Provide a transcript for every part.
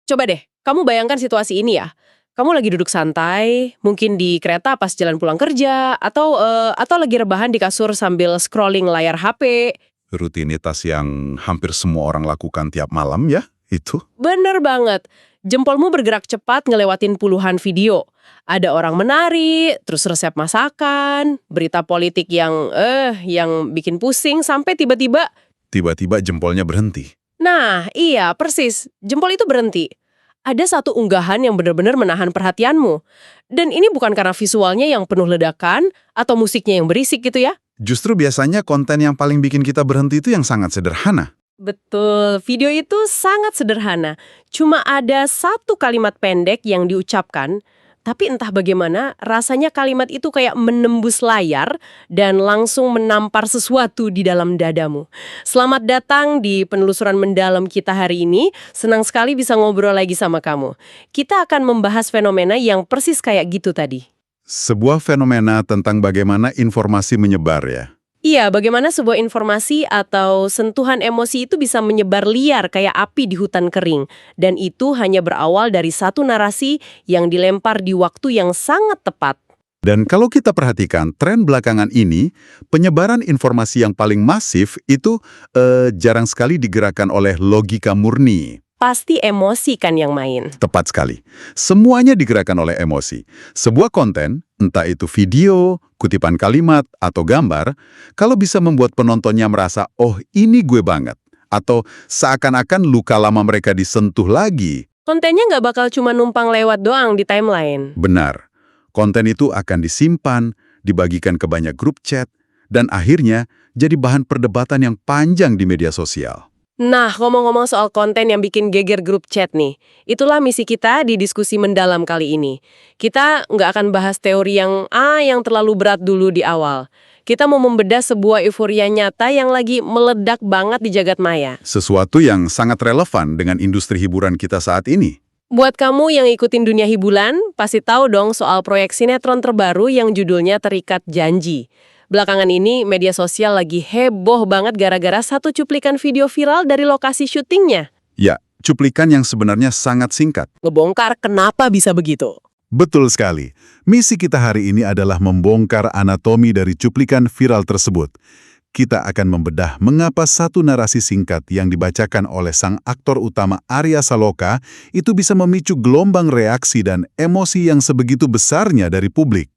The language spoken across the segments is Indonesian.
Coba deh, kamu bayangkan situasi ini ya. Kamu lagi duduk santai, mungkin di kereta pas jalan pulang kerja, atau lagi rebahan di kasur sambil scrolling layar HP. Rutinitas yang hampir semua orang lakukan tiap malam ya, itu. Bener banget. Jempolmu bergerak cepat ngelewatin puluhan video. Ada orang menari, terus resep masakan, berita politik yang bikin pusing, sampai tiba-tiba. Tiba-tiba jempolnya berhenti. Nah, iya, persis. Jempol itu berhenti. Ada satu unggahan yang benar-benar menahan perhatianmu. Dan ini bukan karena visualnya yang penuh ledakan, atau musiknya yang berisik gitu ya. Justru biasanya konten yang paling bikin kita berhenti itu yang sangat sederhana. Betul, video itu sangat sederhana. Cuma ada satu kalimat pendek yang diucapkan, tapi entah bagaimana rasanya kalimat itu kayak menembus layar dan langsung menampar sesuatu di dalam dadamu. Selamat datang di penelusuran mendalam kita hari ini. Senang sekali bisa ngobrol lagi sama kamu. Kita akan membahas fenomena yang persis kayak gitu tadi. Sebuah fenomena tentang bagaimana informasi menyebar ya. Iya, bagaimana sebuah informasi atau sentuhan emosi itu bisa menyebar liar kayak api di hutan kering. Dan itu hanya berawal dari satu narasi yang dilempar di waktu yang sangat tepat. Dan kalau kita perhatikan tren belakangan ini, penyebaran informasi yang paling masif itu jarang sekali digerakkan oleh logika murni. Pasti emosi kan yang main. Tepat sekali. Semuanya digerakkan oleh emosi. Sebuah konten, entah itu video, kutipan kalimat, atau gambar, kalau bisa membuat penontonnya merasa, oh ini gue banget. Atau seakan-akan luka lama mereka disentuh lagi. Kontennya nggak bakal cuma numpang lewat doang di timeline. Benar. Konten itu akan disimpan, dibagikan ke banyak grup chat, dan akhirnya jadi bahan perdebatan yang panjang di media sosial. Nah, ngomong-ngomong soal konten yang bikin geger grup chat nih, itulah misi kita di diskusi mendalam kali ini. Kita nggak akan bahas teori yang terlalu berat dulu di awal. Kita mau membedah sebuah euforia nyata yang lagi meledak banget di jagat maya. Sesuatu yang sangat relevan dengan industri hiburan kita saat ini. Buat kamu yang ikutin dunia hiburan, pasti tahu dong soal proyek sinetron terbaru yang judulnya Terikat Janji. Belakangan ini, media sosial lagi heboh banget gara-gara satu cuplikan video viral dari lokasi syutingnya. Ya, cuplikan yang sebenarnya sangat singkat. Ngebongkar kenapa bisa begitu. Betul sekali. Misi kita hari ini adalah membongkar anatomi dari cuplikan viral tersebut. Kita akan membedah mengapa satu narasi singkat yang dibacakan oleh sang aktor utama Arya Saloka itu bisa memicu gelombang reaksi dan emosi yang sebegitu besarnya dari publik.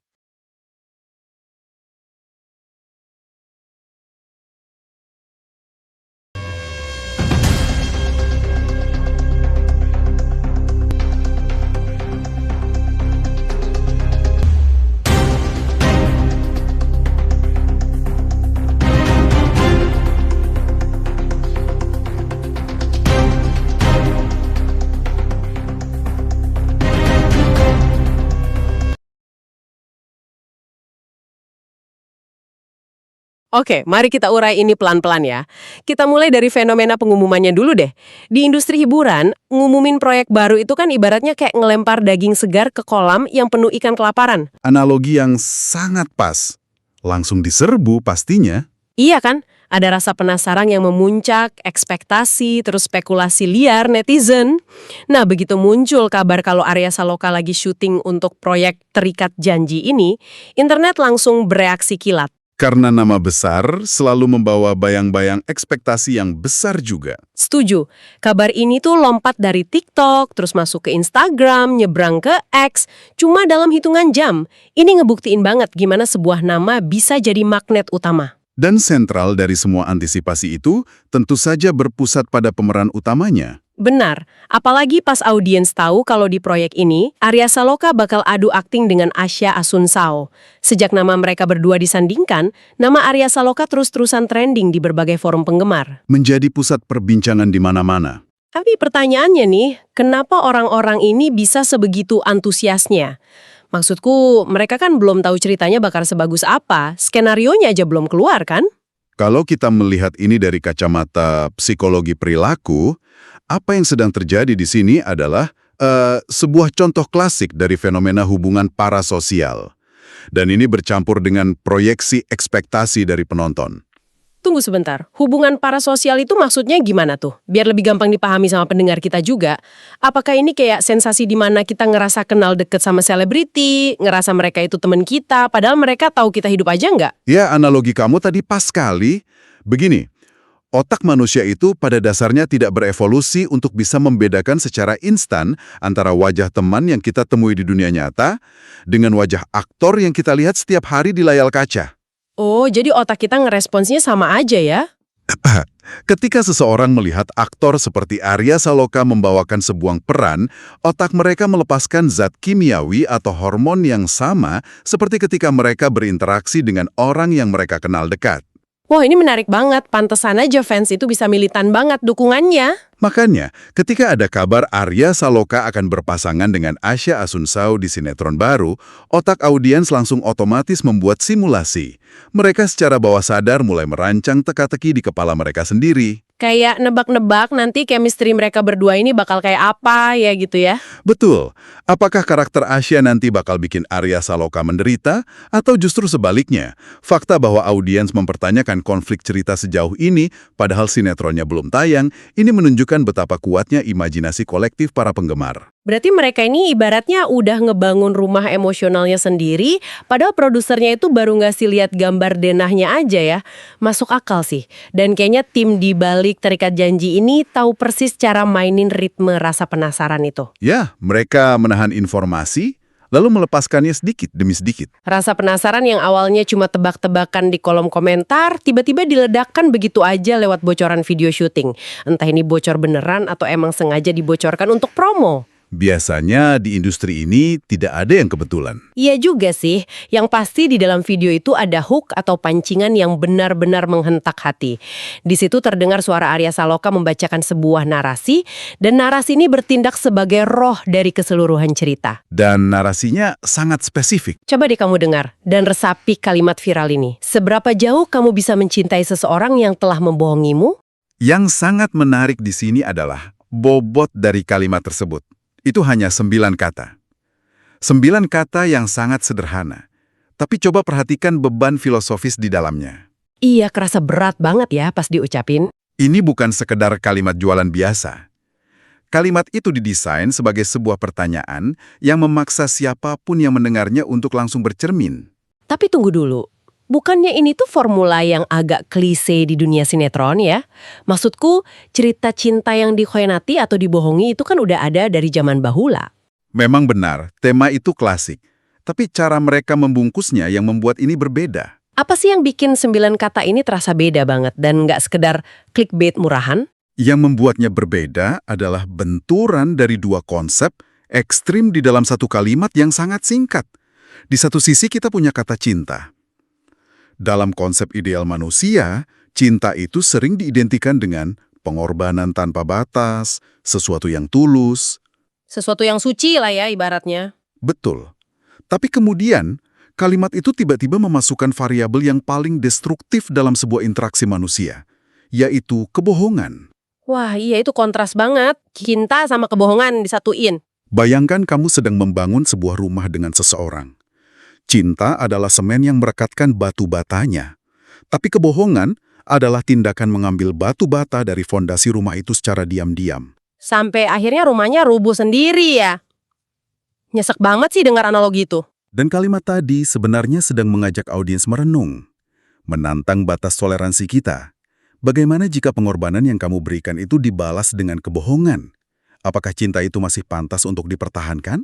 Oke, mari kita urai ini pelan-pelan ya. Kita mulai dari fenomena pengumumannya dulu deh. Di industri hiburan, ngumumin proyek baru itu kan ibaratnya kayak ngelempar daging segar ke kolam yang penuh ikan kelaparan. Analogi yang sangat pas. Langsung diserbu pastinya. Iya kan? Ada rasa penasaran yang memuncak, ekspektasi, terus spekulasi liar netizen. Nah, begitu muncul kabar kalau Arya Saloka lagi syuting untuk proyek Terikat Janji ini, internet langsung bereaksi kilat. Karena nama besar selalu membawa bayang-bayang ekspektasi yang besar juga. Setuju. Kabar ini tuh lompat dari TikTok, terus masuk ke Instagram, nyebrang ke X, cuma dalam hitungan jam. Ini ngebuktiin banget gimana sebuah nama bisa jadi magnet utama. Dan sentral dari semua antisipasi itu tentu saja berpusat pada pemeran utamanya. Benar, apalagi pas audiens tahu kalau di proyek ini, Arya Saloka bakal adu akting dengan Asya Asunsao. Sejak nama mereka berdua disandingkan, nama Arya Saloka terus-terusan trending di berbagai forum penggemar. Menjadi pusat perbincangan di mana-mana. Tapi pertanyaannya nih, kenapa orang-orang ini bisa sebegitu antusiasnya? Maksudku, mereka kan belum tahu ceritanya bakal sebagus apa, skenarionya aja belum keluar kan? Kalau kita melihat ini dari kacamata psikologi perilaku, apa yang sedang terjadi di sini adalah sebuah contoh klasik dari fenomena hubungan parasosial. Dan ini bercampur dengan proyeksi ekspektasi dari penonton. Tunggu sebentar, hubungan parasosial itu maksudnya gimana tuh? Biar lebih gampang dipahami sama pendengar kita juga. Apakah ini kayak sensasi di mana kita ngerasa kenal deket sama selebriti, ngerasa mereka itu teman kita, padahal mereka tahu kita hidup aja nggak? Ya, analogi kamu tadi pas sekali. Begini, otak manusia itu pada dasarnya tidak berevolusi untuk bisa membedakan secara instan antara wajah teman yang kita temui di dunia nyata dengan wajah aktor yang kita lihat setiap hari di layar kaca. Oh, jadi otak kita ngeresponsnya sama aja ya? Ketika seseorang melihat aktor seperti Arya Saloka membawakan sebuah peran, otak mereka melepaskan zat kimiawi atau hormon yang sama seperti ketika mereka berinteraksi dengan orang yang mereka kenal dekat. Wah, ini menarik banget. Pantesan aja fans itu bisa militan banget dukungannya. Makanya, ketika ada kabar Arya Saloka akan berpasangan dengan Asya Asunsao di sinetron baru, otak audiens langsung otomatis membuat simulasi. Mereka secara bawah sadar mulai merancang teka-teki di kepala mereka sendiri. Kayak nebak-nebak nanti chemistry mereka berdua ini bakal kayak apa ya gitu ya. Betul. Apakah karakter Asya nanti bakal bikin Arya Saloka menderita? Atau justru sebaliknya, fakta bahwa audiens mempertanyakan konflik cerita sejauh ini, padahal sinetronnya belum tayang, ini menunjukkan betapa kuatnya imajinasi kolektif para penggemar. Berarti mereka ini ibaratnya udah ngebangun rumah emosionalnya sendiri, padahal produsernya itu baru ngasih lihat gambar denahnya aja ya. Masuk akal sih. Dan kayaknya tim di balik Terikat Janji ini tahu persis cara mainin ritme rasa penasaran itu. Ya, mereka menahan informasi, lalu melepaskannya sedikit demi sedikit. Rasa penasaran yang awalnya cuma tebak-tebakan di kolom komentar, tiba-tiba diledakkan begitu aja lewat bocoran video syuting. Entah ini bocor beneran atau emang sengaja dibocorkan untuk promo. Biasanya di industri ini tidak ada yang kebetulan. Iya juga sih, yang pasti di dalam video itu ada hook atau pancingan yang benar-benar menghentak hati. Di situ terdengar suara Arya Saloka membacakan sebuah narasi, dan narasi ini bertindak sebagai roh dari keseluruhan cerita. Dan narasinya sangat spesifik. Coba deh kamu dengar, dan resapi kalimat viral ini. Seberapa jauh kamu bisa mencintai seseorang yang telah membohongimu? Yang sangat menarik di sini adalah bobot dari kalimat tersebut. Itu hanya 9 kata. 9 kata yang sangat sederhana. Tapi coba perhatikan beban filosofis di dalamnya. Iya, kerasa berat banget ya pas diucapin. Ini bukan sekedar kalimat jualan biasa. Kalimat itu didesain sebagai sebuah pertanyaan yang memaksa siapapun yang mendengarnya untuk langsung bercermin. Tapi tunggu dulu. Bukannya ini tuh formula yang agak klise di dunia sinetron ya? Maksudku, cerita cinta yang dikhianati atau dibohongi itu kan udah ada dari zaman bahula. Memang benar, tema itu klasik. Tapi cara mereka membungkusnya yang membuat ini berbeda. Apa sih yang bikin 9 kata ini terasa beda banget dan nggak sekedar clickbait murahan? Yang membuatnya berbeda adalah benturan dari dua konsep ekstrim di dalam satu kalimat yang sangat singkat. Di satu sisi kita punya kata cinta. Dalam konsep ideal manusia, cinta itu sering diidentikan dengan pengorbanan tanpa batas, sesuatu yang tulus. Sesuatu yang suci lah ya ibaratnya. Betul. Tapi kemudian, kalimat itu tiba-tiba memasukkan variabel yang paling destruktif dalam sebuah interaksi manusia, yaitu kebohongan. Wah iya itu kontras banget. Cinta sama kebohongan disatuin. Bayangkan kamu sedang membangun sebuah rumah dengan seseorang. Cinta adalah semen yang merekatkan batu batanya. Tapi kebohongan adalah tindakan mengambil batu bata dari fondasi rumah itu secara diam-diam. Sampai akhirnya rumahnya rubuh sendiri ya. Nyesek banget sih dengar analogi itu. Dan kalimat tadi sebenarnya sedang mengajak audiens merenung. Menantang batas toleransi kita. Bagaimana jika pengorbanan yang kamu berikan itu dibalas dengan kebohongan? Apakah cinta itu masih pantas untuk dipertahankan?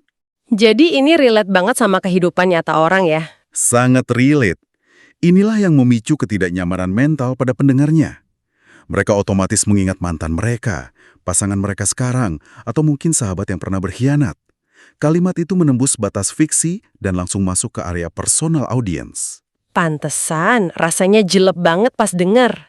Jadi ini relate banget sama kehidupan nyata orang ya. Sangat relate. Inilah yang memicu ketidaknyamanan mental pada pendengarnya. Mereka otomatis mengingat mantan mereka, pasangan mereka sekarang, atau mungkin sahabat yang pernah berkhianat. Kalimat itu menembus batas fiksi dan langsung masuk ke area personal audiens. Pantesan, rasanya jelek banget pas denger.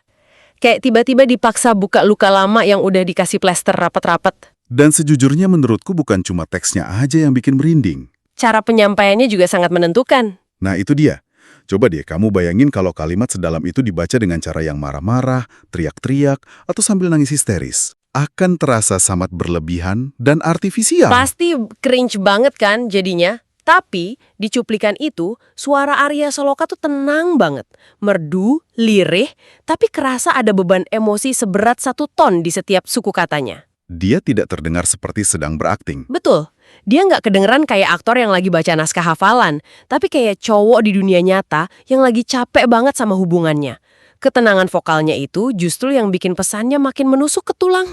Kayak tiba-tiba dipaksa buka luka lama yang udah dikasih plester rapat-rapat. Dan sejujurnya menurutku bukan cuma teksnya aja yang bikin merinding. Cara penyampaiannya juga sangat menentukan. Nah itu dia. Coba deh kamu bayangin kalau kalimat sedalam itu dibaca dengan cara yang marah-marah, teriak-teriak, atau sambil nangis histeris. Akan terasa sangat berlebihan dan artifisial. Pasti cringe banget kan jadinya. Tapi di cuplikan itu, suara Arya Saloka tuh tenang banget. Merdu, lirih, tapi kerasa ada beban emosi seberat 1 ton di setiap suku katanya. Dia tidak terdengar seperti sedang berakting. Betul, dia nggak kedengeran kayak aktor yang lagi baca naskah hafalan, tapi kayak cowok di dunia nyata yang lagi capek banget sama hubungannya. Ketenangan vokalnya itu justru yang bikin pesannya makin menusuk ke tulang.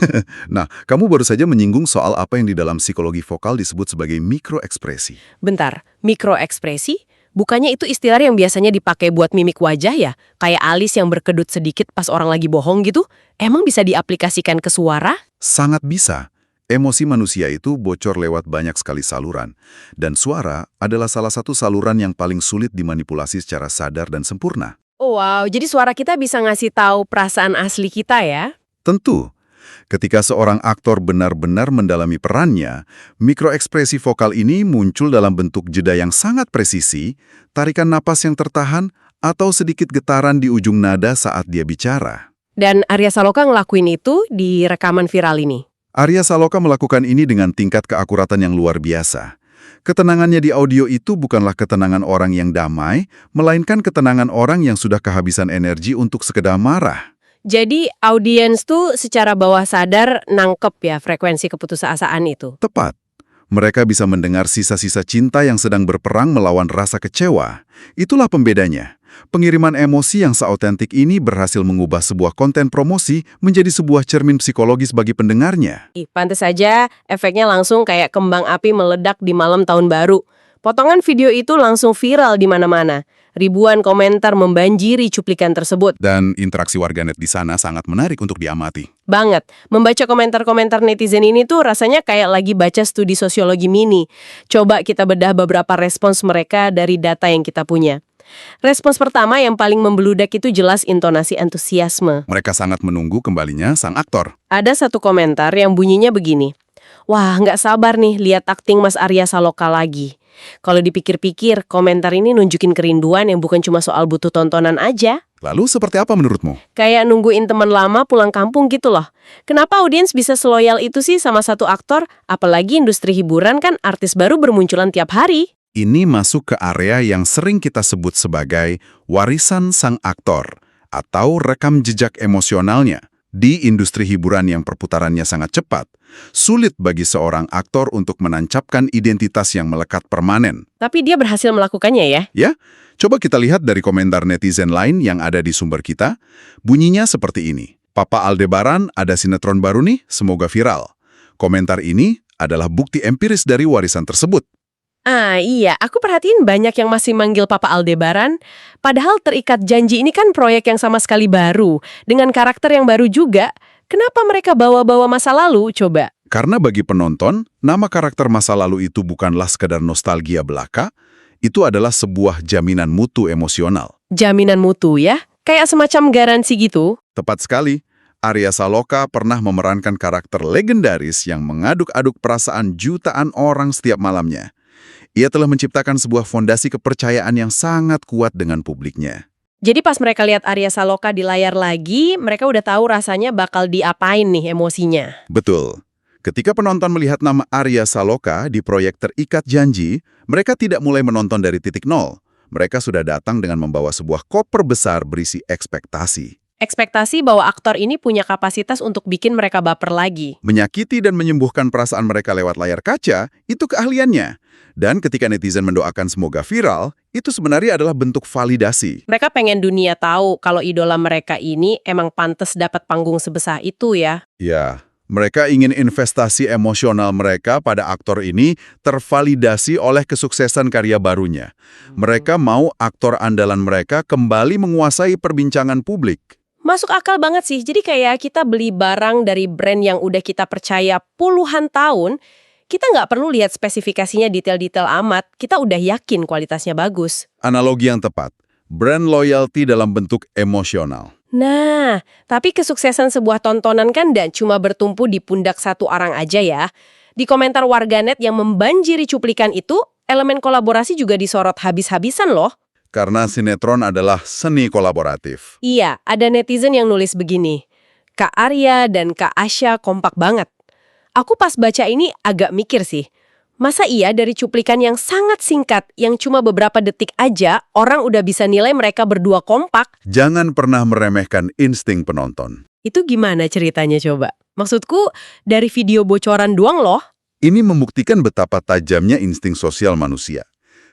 Nah, kamu baru saja menyinggung soal apa yang di dalam psikologi vokal disebut sebagai mikroekspresi. Bentar, mikroekspresi? Bukannya itu istilah yang biasanya dipakai buat mimik wajah ya? Kayak alis yang berkedut sedikit pas orang lagi bohong gitu? Emang bisa diaplikasikan ke suara? Sangat bisa. Emosi manusia itu bocor lewat banyak sekali saluran. Dan suara adalah salah satu saluran yang paling sulit dimanipulasi secara sadar dan sempurna. Oh, wow, jadi suara kita bisa ngasih tahu perasaan asli kita ya? Tentu, ketika seorang aktor benar-benar mendalami perannya, mikroekspresi vokal ini muncul dalam bentuk jeda yang sangat presisi, tarikan napas yang tertahan, atau sedikit getaran di ujung nada saat dia bicara. Dan Arya Saloka ngelakuin itu di rekaman viral ini. Arya Saloka melakukan ini dengan tingkat keakuratan yang luar biasa. Ketenangannya di audio itu bukanlah ketenangan orang yang damai, melainkan ketenangan orang yang sudah kehabisan energi untuk sekedar marah. Jadi audiens tuh secara bawah sadar nangkep ya frekuensi keputusasaan itu. Tepat. Mereka bisa mendengar sisa-sisa cinta yang sedang berperang melawan rasa kecewa. Itulah pembedanya. Pengiriman emosi yang seautentik ini berhasil mengubah sebuah konten promosi menjadi sebuah cermin psikologis bagi pendengarnya. Pantes saja efeknya langsung kayak kembang api meledak di malam tahun baru. Potongan video itu langsung viral di mana-mana. Ribuan komentar membanjiri cuplikan tersebut. Dan interaksi warganet di sana sangat menarik untuk diamati. Banget. Membaca komentar-komentar netizen ini tuh rasanya kayak lagi baca studi sosiologi mini. Coba kita bedah beberapa respons mereka dari data yang kita punya. Respons pertama yang paling membeludak itu jelas intonasi antusiasme. Mereka sangat menunggu kembalinya sang aktor. Ada satu komentar yang bunyinya begini. Wah, nggak sabar nih lihat akting Mas Arya Saloka lagi. Kalau dipikir-pikir, komentar ini nunjukin kerinduan yang bukan cuma soal butuh tontonan aja. Lalu seperti apa menurutmu? Kayak nungguin teman lama pulang kampung gitu loh. Kenapa audiens bisa seloyal itu sih sama satu aktor? Apalagi industri hiburan kan artis baru bermunculan tiap hari. Ini masuk ke area yang sering kita sebut sebagai warisan sang aktor atau rekam jejak emosionalnya. Di industri hiburan yang perputarannya sangat cepat, sulit bagi seorang aktor untuk menancapkan identitas yang melekat permanen. Tapi dia berhasil melakukannya ya? Ya, coba kita lihat dari komentar netizen lain yang ada di sumber kita. Bunyinya seperti ini. Papa Aldebaran ada sinetron baru nih, semoga viral. Komentar ini adalah bukti empiris dari warisan tersebut. Ah iya, aku perhatiin banyak yang masih manggil Papa Aldebaran. Padahal Terikat Janji ini kan proyek yang sama sekali baru, dengan karakter yang baru juga. Kenapa mereka bawa-bawa masa lalu, coba? Karena bagi penonton, nama karakter masa lalu itu bukanlah sekadar nostalgia belaka, itu adalah sebuah jaminan mutu emosional. Jaminan mutu ya? Kayak semacam garansi gitu? Tepat sekali. Arya Saloka pernah memerankan karakter legendaris yang mengaduk-aduk perasaan jutaan orang setiap malamnya. Ia telah menciptakan sebuah fondasi kepercayaan yang sangat kuat dengan publiknya. Jadi pas mereka lihat Arya Saloka di layar lagi, mereka udah tahu rasanya bakal diapain nih emosinya. Betul. Ketika penonton melihat nama Arya Saloka di proyek Terikat Janji, mereka tidak mulai menonton dari titik nol. Mereka sudah datang dengan membawa sebuah koper besar berisi ekspektasi. Ekspektasi bahwa aktor ini punya kapasitas untuk bikin mereka baper lagi. Menyakiti dan menyembuhkan perasaan mereka lewat layar kaca, itu keahliannya. Dan ketika netizen mendoakan semoga viral, itu sebenarnya adalah bentuk validasi. Mereka pengen dunia tahu kalau idola mereka ini emang pantas dapat panggung sebesar itu ya. Ya, mereka ingin investasi emosional mereka pada aktor ini tervalidasi oleh kesuksesan karya barunya. Mereka mau aktor andalan mereka kembali menguasai perbincangan publik. Masuk akal banget sih, jadi kayak kita beli barang dari brand yang udah kita percaya puluhan tahun, kita nggak perlu lihat spesifikasinya detail-detail amat, kita udah yakin kualitasnya bagus. Analogi yang tepat, brand loyalty dalam bentuk emosional. Nah, tapi kesuksesan sebuah tontonan kan dan cuma bertumpu di pundak satu orang aja ya. Di komentar warganet yang membanjiri cuplikan itu, elemen kolaborasi juga disorot habis-habisan loh. Karena sinetron adalah seni kolaboratif. Iya, ada netizen yang nulis begini. Kak Arya dan Kak Asya kompak banget. Aku pas baca ini agak mikir sih. Masa iya dari cuplikan yang sangat singkat, yang cuma beberapa detik aja, orang udah bisa nilai mereka berdua kompak? Jangan pernah meremehkan insting penonton. Itu gimana ceritanya coba? Maksudku, dari video bocoran doang loh. Ini membuktikan betapa tajamnya insting sosial manusia.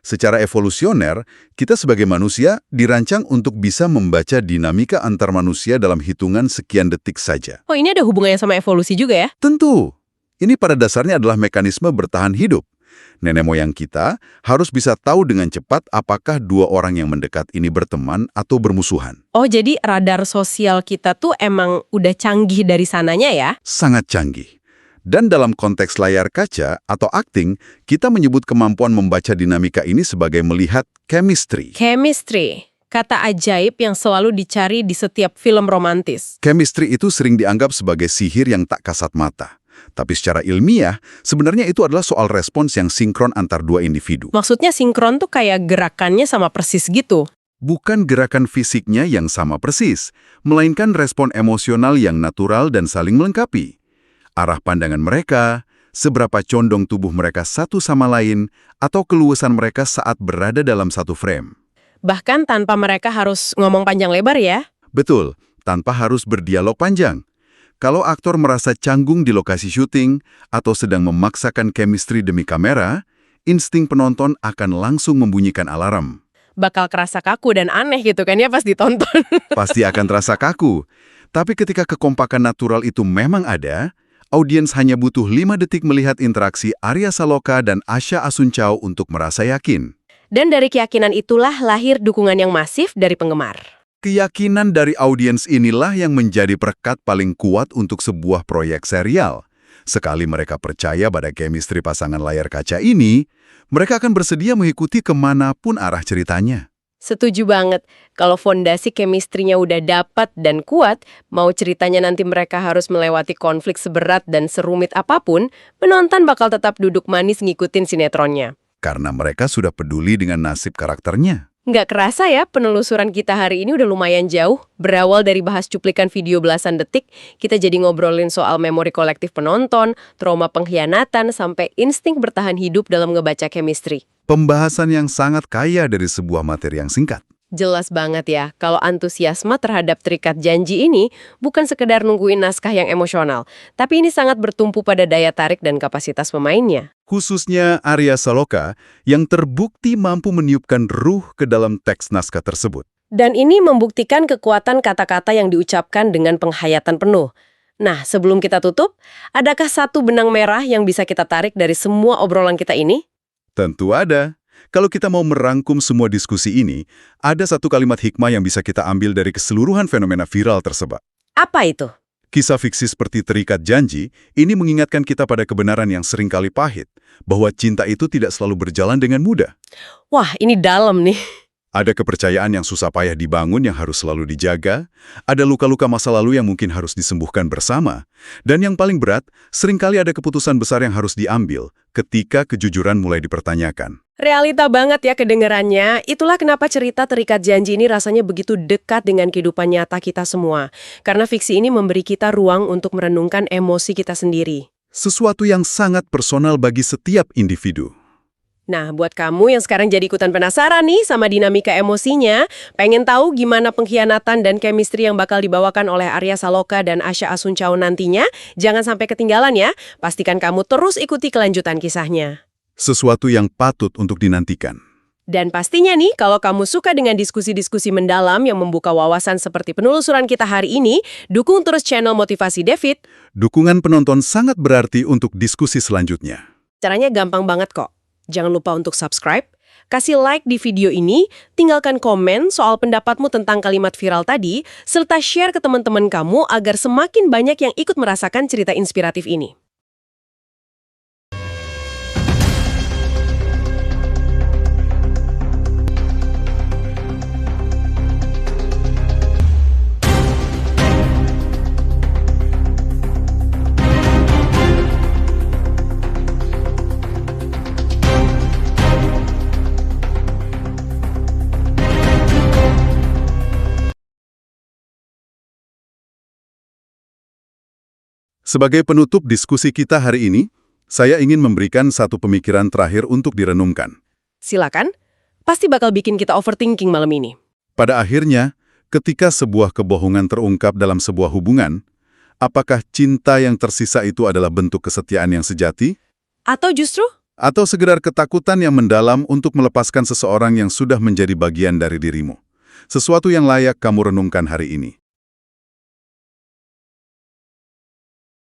Secara evolusioner, kita sebagai manusia dirancang untuk bisa membaca dinamika antar manusia dalam hitungan sekian detik saja. Oh, ini ada hubungannya sama evolusi juga ya? Tentu, ini pada dasarnya adalah mekanisme bertahan hidup. Nenek moyang kita harus bisa tahu dengan cepat apakah dua orang yang mendekat ini berteman atau bermusuhan. Oh, jadi radar sosial kita tuh emang udah canggih dari sananya ya? Sangat canggih. Dan dalam konteks layar kaca atau acting, kita menyebut kemampuan membaca dinamika ini sebagai melihat chemistry. Chemistry, kata ajaib yang selalu dicari di setiap film romantis. Chemistry itu sering dianggap sebagai sihir yang tak kasat mata. Tapi secara ilmiah, sebenarnya itu adalah soal respons yang sinkron antar dua individu. Maksudnya sinkron tuh kayak gerakannya sama persis gitu. Bukan gerakan fisiknya yang sama persis, melainkan respon emosional yang natural dan saling melengkapi. Arah pandangan mereka, seberapa condong tubuh mereka satu sama lain, atau keluasan mereka saat berada dalam satu frame. Bahkan tanpa mereka harus ngomong panjang lebar ya. Betul, tanpa harus berdialog panjang. Kalau aktor merasa canggung di lokasi syuting atau sedang memaksakan chemistry demi kamera, insting penonton akan langsung membunyikan alarm. Bakal kerasa kaku dan aneh gitu kan ya pas ditonton. Pasti akan terasa kaku. Tapi ketika kekompakan natural itu memang ada, audiens hanya butuh 5 detik melihat interaksi Arya Saloka dan Asha Asuncao untuk merasa yakin. Dan dari keyakinan itulah lahir dukungan yang masif dari penggemar. Keyakinan dari audiens inilah yang menjadi perekat paling kuat untuk sebuah proyek serial. Sekali mereka percaya pada chemistry pasangan layar kaca ini, mereka akan bersedia mengikuti kemanapun arah ceritanya. Setuju banget. Kalau fondasi chemistry-nya udah dapat dan kuat, mau ceritanya nanti mereka harus melewati konflik seberat dan serumit apapun, penonton bakal tetap duduk manis ngikutin sinetronnya. Karena mereka sudah peduli dengan nasib karakternya. Nggak kerasa ya, penelusuran kita hari ini udah lumayan jauh. Berawal dari bahas cuplikan video belasan detik, kita jadi ngobrolin soal memori kolektif penonton, trauma pengkhianatan, sampai insting bertahan hidup dalam ngebaca chemistry. Pembahasan yang sangat kaya dari sebuah materi yang singkat. Jelas banget ya, kalau antusiasme terhadap terikat janji ini bukan sekedar nungguin naskah yang emosional, tapi ini sangat bertumpu pada daya tarik dan kapasitas pemainnya. Khususnya Arya Saloka yang terbukti mampu meniupkan ruh ke dalam teks naskah tersebut. Dan ini membuktikan kekuatan kata-kata yang diucapkan dengan penghayatan penuh. Nah, sebelum kita tutup, adakah satu benang merah yang bisa kita tarik dari semua obrolan kita ini? Tentu ada. Kalau kita mau merangkum semua diskusi ini, ada satu kalimat hikmah yang bisa kita ambil dari keseluruhan fenomena viral tersebut. Apa itu? Kisah fiksi seperti Terikat Janji ini mengingatkan kita pada kebenaran yang seringkali pahit, bahwa cinta itu tidak selalu berjalan dengan mudah. Wah, ini dalam nih. Ada kepercayaan yang susah payah dibangun yang harus selalu dijaga, ada luka-luka masa lalu yang mungkin harus disembuhkan bersama, dan yang paling berat, seringkali ada keputusan besar yang harus diambil ketika kejujuran mulai dipertanyakan. Realita banget ya kedengarannya. Itulah kenapa cerita Terikat Janji ini rasanya begitu dekat dengan kehidupan nyata kita semua. Karena fiksi ini memberi kita ruang untuk merenungkan emosi kita sendiri. Sesuatu yang sangat personal bagi setiap individu. Nah, buat kamu yang sekarang jadi ikutan penasaran nih sama dinamika emosinya, pengen tahu gimana pengkhianatan dan chemistry yang bakal dibawakan oleh Arya Saloka dan Asha Asuncao nantinya, jangan sampai ketinggalan ya. Pastikan kamu terus ikuti kelanjutan kisahnya. Sesuatu yang patut untuk dinantikan. Dan pastinya nih, kalau kamu suka dengan diskusi-diskusi mendalam yang membuka wawasan seperti penelusuran kita hari ini, dukung terus channel Motivasi David. Dukungan penonton sangat berarti untuk diskusi selanjutnya. Caranya gampang banget kok. Jangan lupa untuk subscribe, kasih like di video ini, tinggalkan komen soal pendapatmu tentang kalimat viral tadi, serta share ke teman-teman kamu agar semakin banyak yang ikut merasakan cerita inspiratif ini. Sebagai penutup diskusi kita hari ini, Saya ingin memberikan satu pemikiran terakhir untuk direnungkan. Silakan. Pasti bakal bikin kita overthinking malam ini. Pada akhirnya, ketika sebuah kebohongan terungkap dalam sebuah hubungan, apakah cinta yang tersisa itu adalah bentuk kesetiaan yang sejati? Atau justru Atau sekedar ketakutan yang mendalam untuk melepaskan seseorang yang sudah menjadi bagian dari dirimu? Sesuatu yang layak kamu renungkan hari ini.